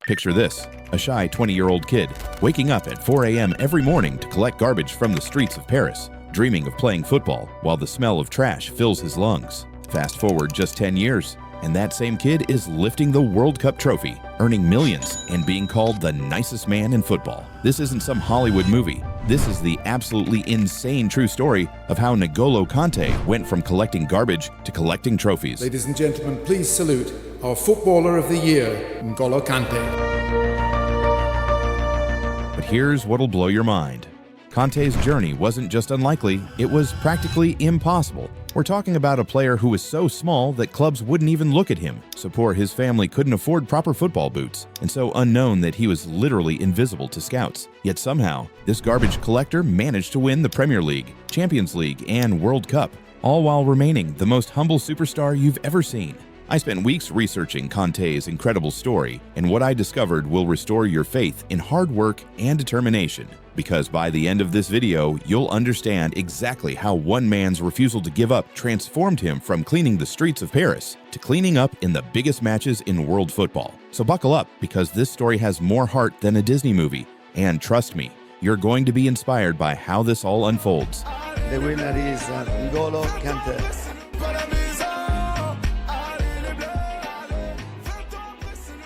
Picture this: a shy 20-year-old kid waking up at 4 a.m. every morning to collect garbage from the streets of Paris, dreaming of playing football while the smell of trash fills his lungs. Fast forward just 10 years, and that same kid is lifting the World Cup trophy, earning millions, and being called the nicest man in football. This isn't some Hollywood movie. This is the absolutely insane true story of how N'Golo Kanté went from collecting garbage to collecting trophies. Ladies and gentlemen, please salute our Footballer of the Year, N'Golo Kanté. But here's what'll blow your mind. Kanté's journey wasn't just unlikely, it was practically impossible. We're talking about a player who was so small that clubs wouldn't even look at him, so poor his family couldn't afford proper football boots, and so unknown that he was literally invisible to scouts. Yet somehow, this garbage collector managed to win the Premier League, Champions League, and World Cup, all while remaining the most humble superstar you've ever seen. I spent weeks researching Kanté's incredible story, and what I discovered will restore your faith in hard work and determination. Because by the end of this video, you'll understand exactly how one man's refusal to give up transformed him from cleaning the streets of Paris to cleaning up in the biggest matches in world football. So buckle up, because this story has more heart than a Disney movie. And trust me, you're going to be inspired by how this all unfolds. The winner is N'Golo Kanté.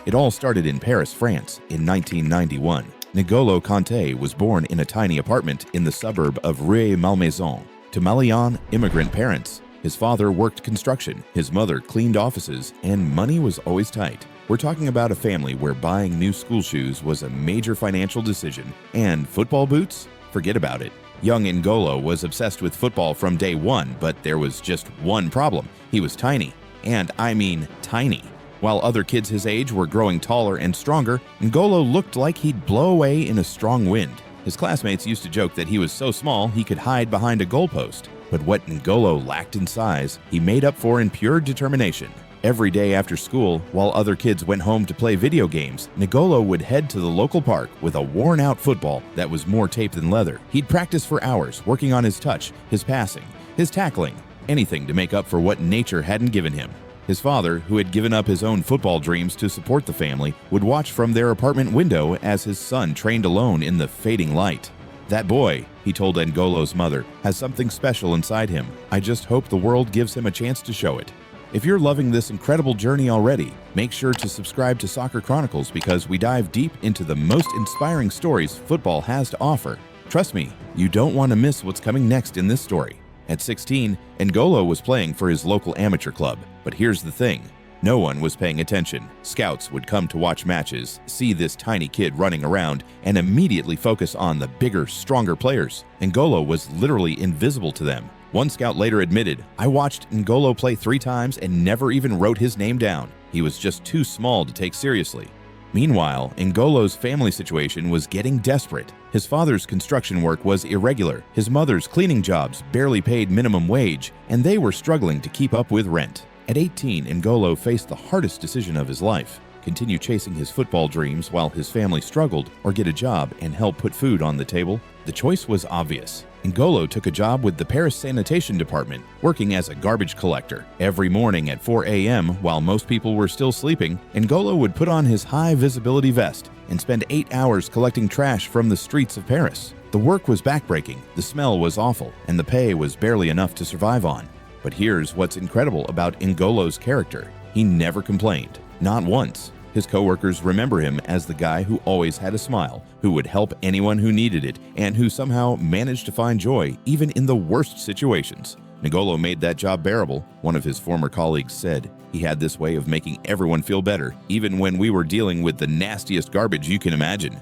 It all started in Paris, France in 1991. N'Golo Kanté was born in a tiny apartment in the suburb of Rueil-Malmaison to Malian immigrant parents. His father worked construction, his mother cleaned offices, and money was always tight. We're talking about a family where buying new school shoes was a major financial decision, and football boots? Forget about it. Young N'Golo was obsessed with football from day one, but there was just one problem. He was tiny, and I mean tiny. While other kids his age were growing taller and stronger, N'Golo looked like he'd blow away in a strong wind. His classmates used to joke that he was so small he could hide behind a goalpost. But what N'Golo lacked in size, he made up for in pure determination. Every day after school, while other kids went home to play video games, N'Golo would head to the local park with a worn-out football that was more tape than leather. He'd practice for hours, working on his touch, his passing, his tackling, anything to make up for what nature hadn't given him. His father, who had given up his own football dreams to support the family, would watch from their apartment window as his son trained alone in the fading light. "That boy," he told N'Golo's mother, "has something special inside him. I just hope the world gives him a chance to show it." If you're loving this incredible journey already, make sure to subscribe to Soccer Chronicles, because we dive deep into the most inspiring stories football has to offer. Trust me, you don't want to miss what's coming next in this story. At 16, N'Golo was playing for his local amateur club. But here's the thing, no one was paying attention. Scouts would come to watch matches, see this tiny kid running around, and immediately focus on the bigger, stronger players. N'Golo was literally invisible to them. One scout later admitted, "I watched N'Golo play 3 times and never even wrote his name down. He was just too small to take seriously." Meanwhile, N'Golo's family situation was getting desperate. His father's construction work was irregular, his mother's cleaning jobs barely paid minimum wage, and they were struggling to keep up with rent. At 18, N'Golo faced the hardest decision of his life: continue chasing his football dreams while his family struggled, or get a job and help put food on the table. The choice was obvious. N'Golo took a job with the Paris sanitation department, working as a garbage collector. Every morning at 4 a.m., while most people were still sleeping, N'Golo would put on his high-visibility vest and spend 8 hours collecting trash from the streets of Paris. The work was backbreaking, the smell was awful, and the pay was barely enough to survive on. But here's what's incredible about N'Golo's character. He never complained, not once. His coworkers remember him as the guy who always had a smile, who would help anyone who needed it, and who somehow managed to find joy even in the worst situations. N'Golo made that job bearable. One of his former colleagues said, "He had this way of making everyone feel better, even when we were dealing with the nastiest garbage you can imagine."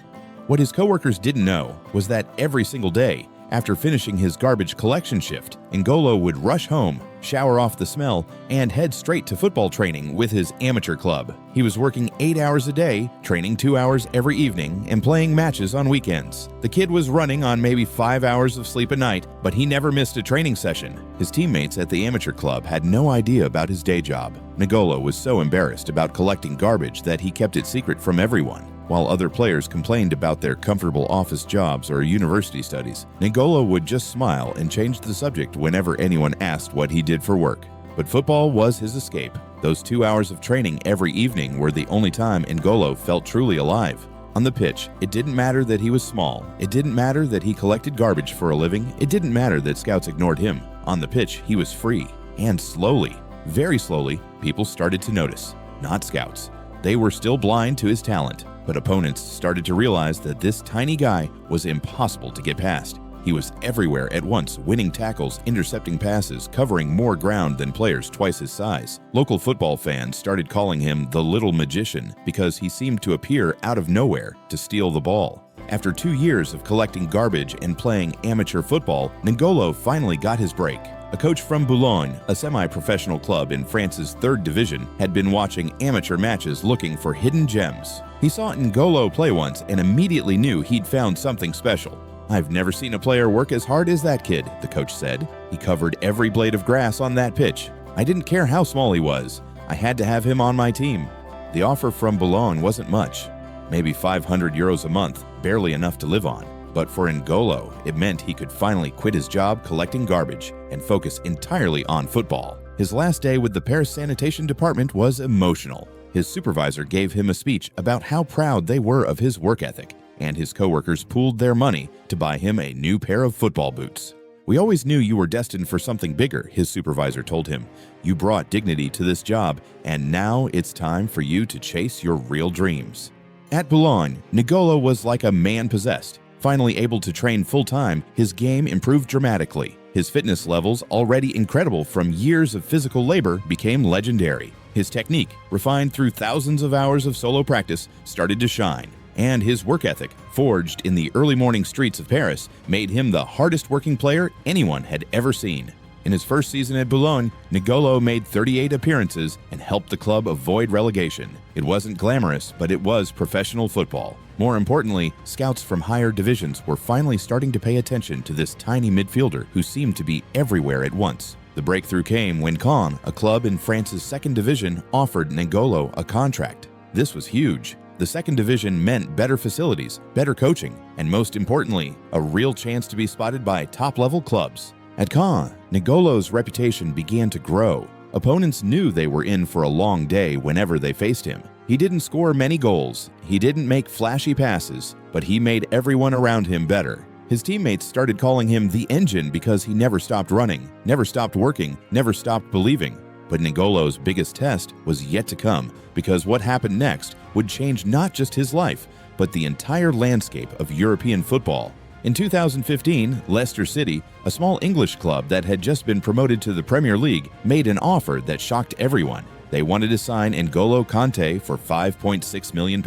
What his coworkers didn't know was that every single day, after finishing his garbage collection shift, N'Golo would rush home, shower off the smell, and head straight to football training with his amateur club. He was working 8 hours a day, training 2 hours every evening, and playing matches on weekends. The kid was running on maybe 5 hours of sleep a night, but he never missed a training session. His teammates at the amateur club had no idea about his day job. N'Golo was so embarrassed about collecting garbage that he kept it secret from everyone. While other players complained about their comfortable office jobs or university studies, N'Golo would just smile and change the subject whenever anyone asked what he did for work. But football was his escape. Those 2 hours of training every evening were the only time N'Golo felt truly alive. On the pitch, it didn't matter that he was small. It didn't matter that he collected garbage for a living. It didn't matter that scouts ignored him. On the pitch, he was free. And slowly, very slowly, people started to notice. Not scouts. They were still blind to his talent, but opponents started to realize that this tiny guy was impossible to get past. He was everywhere at once, winning tackles, intercepting passes, covering more ground than players twice his size. Local football fans started calling him the Little Magician because he seemed to appear out of nowhere to steal the ball. After 2 years of collecting garbage and playing amateur football, N'Golo finally got his break. A coach from Boulogne, a semi-professional club in France's 3rd division, had been watching amateur matches looking for hidden gems. He saw N'Golo play once and immediately knew he'd found something special. "I've never seen a player work as hard as that kid," the coach said. "He covered every blade of grass on that pitch. I didn't care how small he was. I had to have him on my team." The offer from Boulogne wasn't much, maybe €500 a month, barely enough to live on. But for N'Golo, it meant he could finally quit his job collecting garbage and focus entirely on football. His last day with the Paris sanitation department was emotional. His supervisor gave him a speech about how proud they were of his work ethic, and his coworkers pooled their money to buy him a new pair of football boots. "We always knew you were destined for something bigger," his supervisor told him. "You brought dignity to this job, and now it's time for you to chase your real dreams." At Boulogne, N'Golo was like a man possessed. Finally able to train full-time, his game improved dramatically. His fitness levels, already incredible from years of physical labor, became legendary. His technique, refined through thousands of hours of solo practice, started to shine. And his work ethic, forged in the early morning streets of Paris, made him the hardest working player anyone had ever seen. In his first season at Boulogne, N'Golo made 38 appearances and helped the club avoid relegation. It wasn't glamorous, but it was professional football. More importantly, scouts from higher divisions were finally starting to pay attention to this tiny midfielder who seemed to be everywhere at once. The breakthrough came when Caen, a club in France's 2nd division, offered N'Golo a contract. This was huge. The 2nd division meant better facilities, better coaching, and most importantly, a real chance to be spotted by top-level clubs. At Caen, N'Golo's reputation began to grow. Opponents knew they were in for a long day whenever they faced him. He didn't score many goals, he didn't make flashy passes, but he made everyone around him better. His teammates started calling him the Engine because he never stopped running, never stopped working, never stopped believing. But N'Golo's biggest test was yet to come, because what happened next would change not just his life, but the entire landscape of European football. In 2015, Leicester City, a small English club that had just been promoted to the Premier League, made an offer that shocked everyone. They wanted to sign N'Golo Kanté for £5.6 million.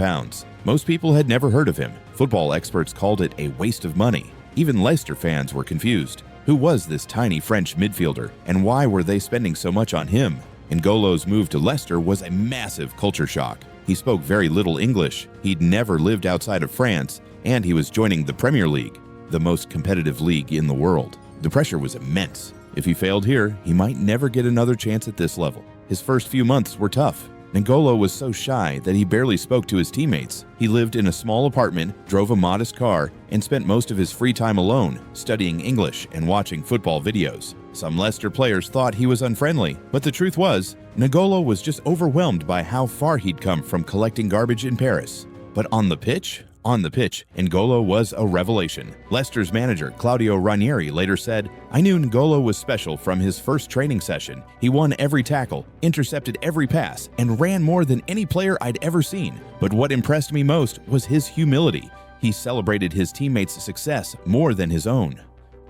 Most people had never heard of him. Football experts called it a waste of money. Even Leicester fans were confused. Who was this tiny French midfielder, and why were they spending so much on him? N'Golo's move to Leicester was a massive culture shock. He spoke very little English, he'd never lived outside of France, and he was joining the Premier League, the most competitive league in the world. The pressure was immense. If he failed here, he might never get another chance at this level. His first few months were tough. N'Golo was so shy that he barely spoke to his teammates. He lived in a small apartment, drove a modest car, and spent most of his free time alone, studying English and watching football videos. Some Leicester players thought he was unfriendly, but the truth was, N'Golo was just overwhelmed by how far he'd come from collecting garbage in Paris. But on the pitch, N'Golo was a revelation. Leicester's manager, Claudio Ranieri, later said, "I knew N'Golo was special from his first training session. He won every tackle, intercepted every pass, and ran more than any player I'd ever seen. But what impressed me most was his humility. He celebrated his teammates' success more than his own."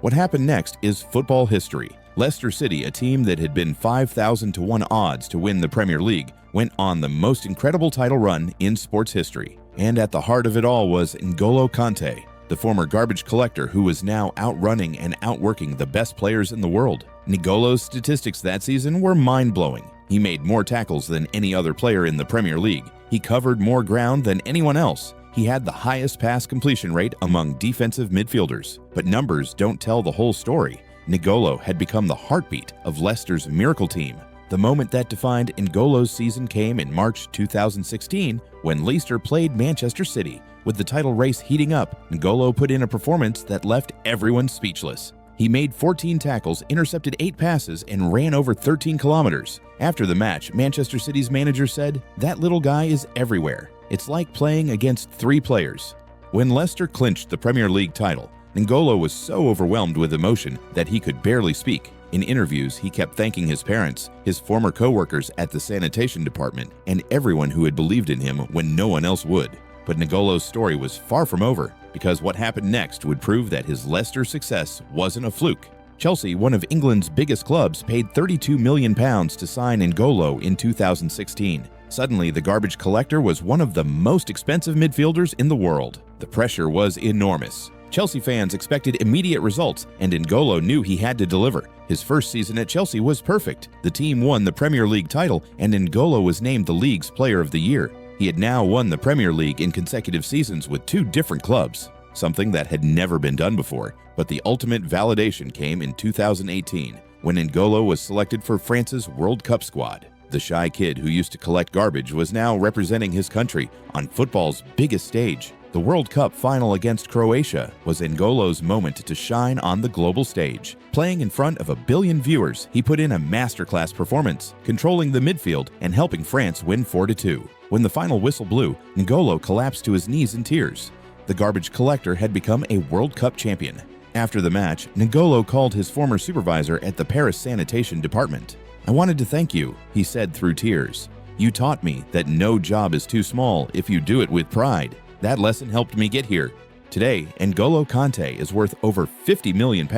What happened next is football history. Leicester City, a team that had been 5,000 to 1 odds to win the Premier League, went on the most incredible title run in sports history. And at the heart of it all was N'Golo Kanté, the former garbage collector who was now outrunning and outworking the best players in the world. N'Golo's statistics that season were mind-blowing. He made more tackles than any other player in the Premier League. He covered more ground than anyone else. He had the highest pass completion rate among defensive midfielders. But numbers don't tell the whole story. N'Golo had become the heartbeat of Leicester's miracle team. The moment that defined N'Golo's season came in March 2016 when Leicester played Manchester City. With the title race heating up, N'Golo put in a performance that left everyone speechless. He made 14 tackles, intercepted 8 passes, and ran over 13 kilometers. After the match, Manchester City's manager said, "That little guy is everywhere. It's like playing against 3 players." When Leicester clinched the Premier League title, N'Golo was so overwhelmed with emotion that he could barely speak. In interviews, he kept thanking his parents, his former co-workers at the sanitation department, and everyone who had believed in him when no one else would. But N'Golo's story was far from over, because what happened next would prove that his Leicester success wasn't a fluke. Chelsea, one of England's biggest clubs, paid £32 million to sign N'Golo in 2016. Suddenly, the garbage collector was one of the most expensive midfielders in the world. The pressure was enormous. Chelsea fans expected immediate results, and N'Golo knew he had to deliver. His first season at Chelsea was perfect. The team won the Premier League title, and N'Golo was named the league's Player of the Year. He had now won the Premier League in consecutive seasons with 2 different clubs, something that had never been done before. But the ultimate validation came in 2018, when N'Golo was selected for France's World Cup squad. The shy kid who used to collect garbage was now representing his country on football's biggest stage. The World Cup final against Croatia was N'Golo's moment to shine on the global stage. Playing in front of 1 billion viewers, he put in a masterclass performance, controlling the midfield and helping France win 4-2. When the final whistle blew, N'Golo collapsed to his knees in tears. The garbage collector had become a World Cup champion. After the match, N'Golo called his former supervisor at the Paris sanitation department. "I wanted to thank you," he said through tears. "You taught me that no job is too small if you do it with pride. That lesson helped me get here." Today, N'Golo Kanté is worth over £50 million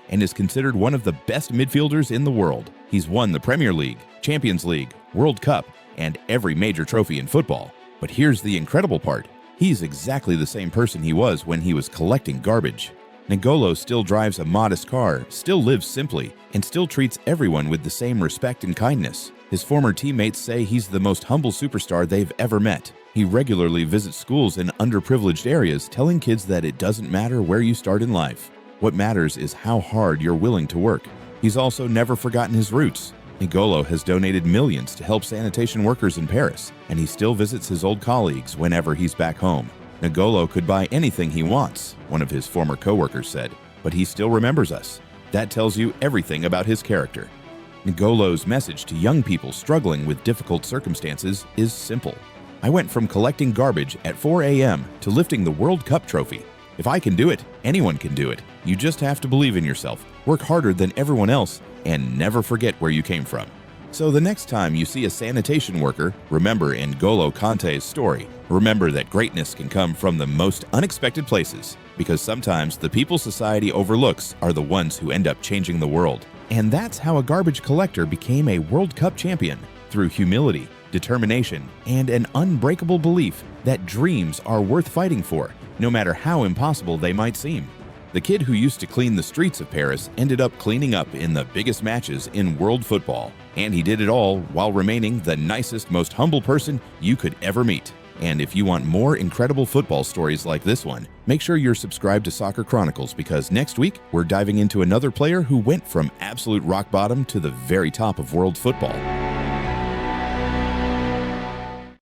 and is considered one of the best midfielders in the world. He's won the Premier League, Champions League, World Cup, and every major trophy in football. But here's the incredible part. He's exactly the same person he was when he was collecting garbage. N'Golo still drives a modest car, still lives simply, and still treats everyone with the same respect and kindness. His former teammates say he's the most humble superstar they've ever met. He regularly visits schools in underprivileged areas, telling kids that it doesn't matter where you start in life. What matters is how hard you're willing to work. He's also never forgotten his roots. N'Golo has donated millions to help sanitation workers in Paris, and he still visits his old colleagues whenever he's back home. N'Golo could buy anything he wants, one of his former co-workers said, but he still remembers us. That tells you everything about his character. N'Golo's message to young people struggling with difficult circumstances is simple. "I went from collecting garbage at 4 a.m. to lifting the World Cup trophy. If I can do it, anyone can do it. You just have to believe in yourself, work harder than everyone else, and never forget where you came from." So the next time you see a sanitation worker, remember N'Golo Kanté's story. Remember that greatness can come from the most unexpected places, because sometimes the people society overlooks are the ones who end up changing the world. And that's how a garbage collector became a World Cup champion, through humility, determination, and an unbreakable belief that dreams are worth fighting for, no matter how impossible they might seem. The kid who used to clean the streets of Paris ended up cleaning up in the biggest matches in world football. And he did it all while remaining the nicest, most humble person you could ever meet. And if you want more incredible football stories like this one, make sure you're subscribed to Soccer Chronicles, because next week we're diving into another player who went from absolute rock bottom to the very top of world football.